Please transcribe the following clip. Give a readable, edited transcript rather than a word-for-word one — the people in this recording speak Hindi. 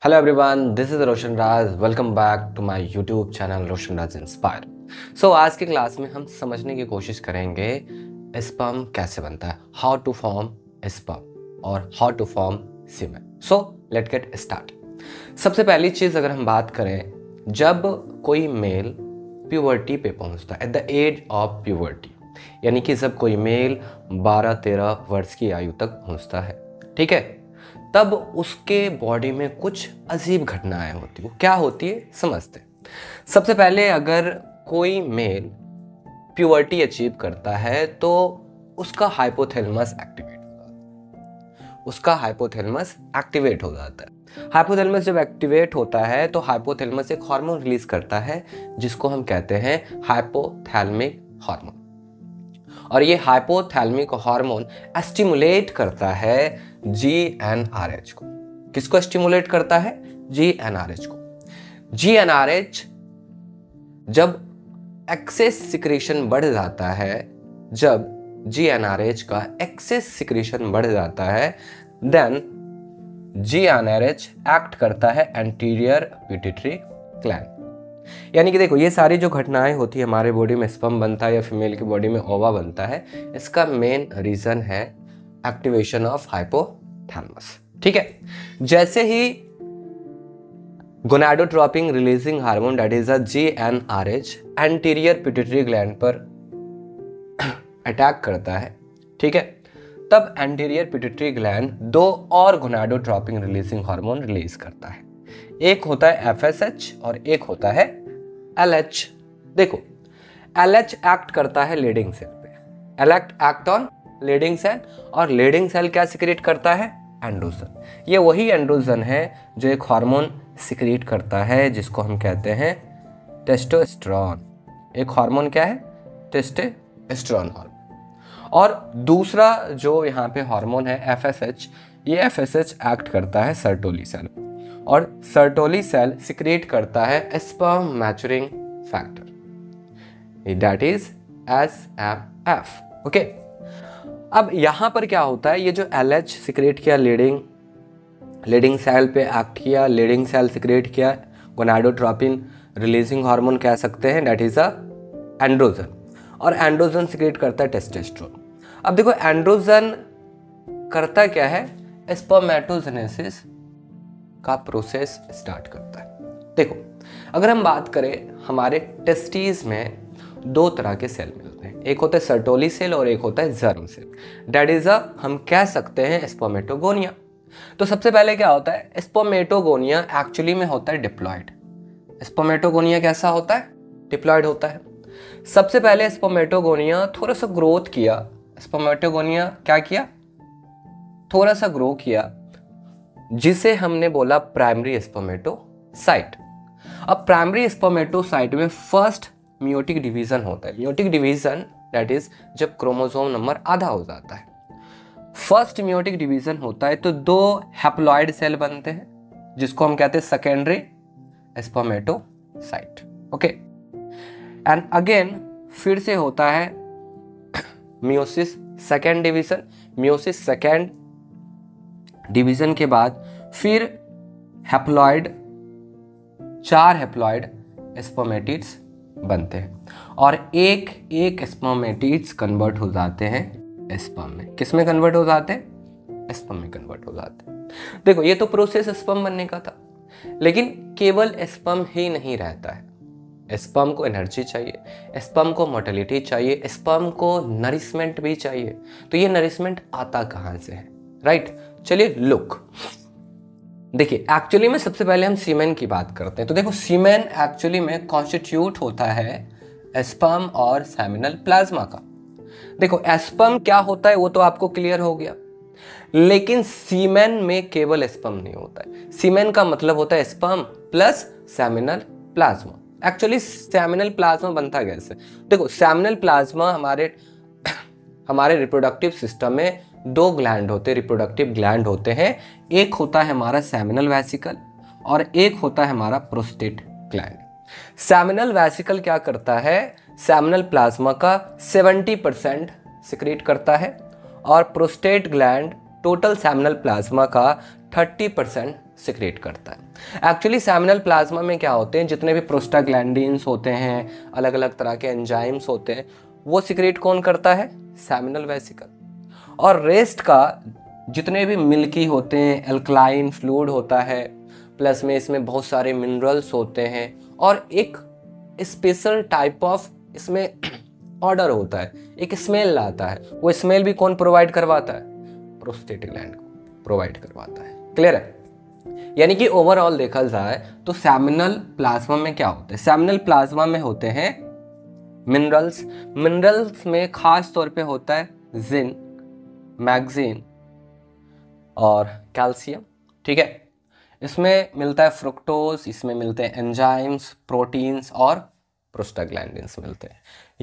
Hello everyone, this is Roshan Raj. Welcome back to my YouTube channel Roshan Raj inspire. So आज की क्लास में हम समझने की कोशिश करेंगे स्पर्म कैसे बनता है, हाउ टू फॉर्म स्पर्म और how to form semen. So let get start. सबसे पहली चीज़ अगर हम बात करें, जब कोई मेल प्यूबर्टी पे पहुंचता है, at the age of puberty, यानी कि जब कोई मेल 12-13 वर्ष की आयु तक पहुंचता है, ठीक है, तब उसके बॉडी में कुछ अजीब घटनाएं होती हैं. वो क्या होती है समझते हैं. सबसे पहले अगर कोई मेल प्यूबर्टी अचीव करता है तो उसका हाइपोथैलेमस एक्टिवेट हो जाता है. हाइपोथैलेमस जब एक्टिवेट होता है तो हाइपोथैलेमस एक हार्मोन रिलीज करता है जिसको हम कहते हैं हाइपोथैलेमिक हार्मोन. और ये हाइपोथैलेमिक हार्मोन स्टिमुलेट करता है GnRH को. किसको स्टिमुलेट करता है? GnRH को. GnRH जब एक्सेस सिक्रीशन बढ़ जाता है, जब GnRH का एक्सेस सिक्रीशन बढ़ जाता है, देन GnRH एक्ट करता है एंटीरियर पिट्यूटरी ग्लैंड. यानी कि देखो, ये सारी जो घटनाएं होती है, हमारे बॉडी में स्पर्म बनता है या फीमेल की बॉडी में ओवा बनता है, इसका मेन रीजन है एक्टिवेशन ऑफ हाइपोथैलेमस. ठीक है, जैसे ही gonadotropin releasing hormone that is GnRH anterior pituitary gland पर अटैक करता है, ठीक है, तब एंटीरियर पिट्यूटरी ग्लैंड दो और गोनाडोट्रोपिन रिलीजिंग हार्मोन रिलीज करता है. एक होता है FSH और एक होता है LH. देखो, LH एक्ट करता है लीडिंग सेल पे, एक्ट ऑन लीडिंग सेल, और लीडिंग सेल क्या सिक्रेट करता है? एंड्रोजन. ये वही एंड्रोजन है जो एक हार्मोन सिक्रेट करता है जिसको हम कहते हैं टेस्टोस्टेरोन. एक हार्मोन क्या है? Testosterone hormone. और दूसरा जो यहाँ पे हार्मोन है FSH, ये FSH एक्ट करता है सर्टोली सेल, और सर्टोली सेल सिक्रेट करता है sperm maturing factor, that is SMF. Okay, अब यहां पर क्या होता है, ये जो LH सिक्रेट किया, लीडिंग सेल पे एक्ट किया, लीडिंग सेल सिक्रेट किया गोनाडोट्रोपिन रिलीजिंग हार्मोन कह सकते हैं, दैट इज एंड्रोजन, और एंड्रोजन सिक्रेट करता है टेस्टोस्टेरोन. अब देखो, एंड्रोजन करता क्या है? स्पर्मेटोजेनेसिस का प्रोसेस स्टार्ट करता है. देखो, अगर हम बात करें, हमारे टेस्टीज में दो तरह के सेल मिलते हैं. एक होता है सर्टोली सेल और एक होता है जर्म सेल, दैट इज हम कह सकते हैं स्पर्मेटोगोनिया. तो सबसे पहले क्या होता है? स्पर्मेटोगोनिया एक्चुअली में होता है डिप्लॉयड. स्पर्मेटोगोनिया कैसा होता है? डिप्लॉयड होता है. सबसे पहले स्पर्मेटोगोनिया थोड़ा सा ग्रोथ किया. स्पर्मेटोगोनिया क्या किया? थोड़ा सा ग्रो किया, जिसे हमने बोला प्राइमरी स्पर्मेटोसाइट. अब प्राइमरी स्पर्मेटोसाइट में फर्स्ट मियोटिक डिवीजन होता है. मियोटिक डिवीजन दैट इज जब क्रोमोसोम नंबर आधा हो जाता है, फर्स्ट मियोटिक डिवीजन होता है, तो दो हैप्लॉइड सेल बनते हैं जिसको हम कहते हैं secondary spermatocyte. Okay, and again फिर से होता है meiosis second division. Meiosis second division के बाद फिर हैप्लॉइड, 4 हैप्लॉइड स्पर्मेटिड्स बनते हैं, और एक स्पर्मेटिड्स कन्वर्ट हो जाते हैं स्पर्म में. किस में कन्वर्ट हो जाते हैं? स्पर्म में कन्वर्ट हो जाते हैं. देखो, ये तो प्रोसेस स्पर्म बनने का था, लेकिन केवल स्पर्म ही नहीं रहता है. स्पर्म को एनर्जी चाहिए, स्पर्म को मोटिलिटी चाहिए, स्पर्म को नरिशमेंट भी चाहिए. तो ये नरिशमेंट आता कहाँ से है? राइट, चलिए लुक. देखिए, एक्चुअली में सबसे पहले हम सीमेन की बात करते हैं. तो देखो, सीमेन एक्चुअली में कॉन्स्टिट्यूट होता है स्पर्म और सेमिनल प्लाज्मा का. देखो, स्पर्म क्या होता है वो तो आपको क्लियर हो गया, लेकिन सीमेन में केवल स्पर्म नहीं होता है. सीमेन का मतलब होता है sperm plus seminal plasma. Actually seminal plasma बनता कैसे? देखो, सेमिनल प्लाज्मा हमारे रिप्रोडक्टिव सिस्टम में दो ग्लैंड होते हैं, रिप्रोडक्टिव ग्लैंड होते हैं. एक होता है हमारा सेमिनल वेसिकल और एक होता है हमारा प्रोस्टेट ग्लैंड. सेमिनल वेसिकल क्या करता है? सेमिनल प्लाज्मा का 70% सिक्रेट करता है, और prostate gland total seminal plasma का 30% सिक्रेट करता है। एक्चुअली सेमिनल प्लाज्मा में क्या होते हैं, जितने भी प्रोस्टाग्लैंडिन्स होते हैं, अलग अलग तरह के एंजाइम्स होते हैं, वो सिक्रेट कौन करता है, सेमिनल वेसिकल। और रेस्ट का जितने भी मिल्की होते हैं, एल्कलाइन फ्लूइड होता है, प्लस में इसमें बहुत सारे मिनरल्स होते हैं, और एक स्पेशल टाइप ऑफ इसमें ऑर्डर होता है, एक स्मेल लाता है। वो स्मेल भी कौन प्रोवाइड करवाता है, प्रोस्टेट ग्लैंड प्रोवाइड करवाता है। क्लियर है? यानी कि ओवरऑल देखा जाए तो सेमिनल प्लाज्मा में क्या होते हैं, सेमिनल प्लाज्मा में होते हैं मिनरल्स। मिनरल्स में खास तौर पे होता है जिंक, मैग्नीशियम और कैल्शियम। ठीक है, इसमें मिलता है फ्रुक्टोज, इसमें मिलते हैं एंजाइम्स, प्रोटीन्स और प्रोस्टाग्लैंडिन्स मिलते हैं।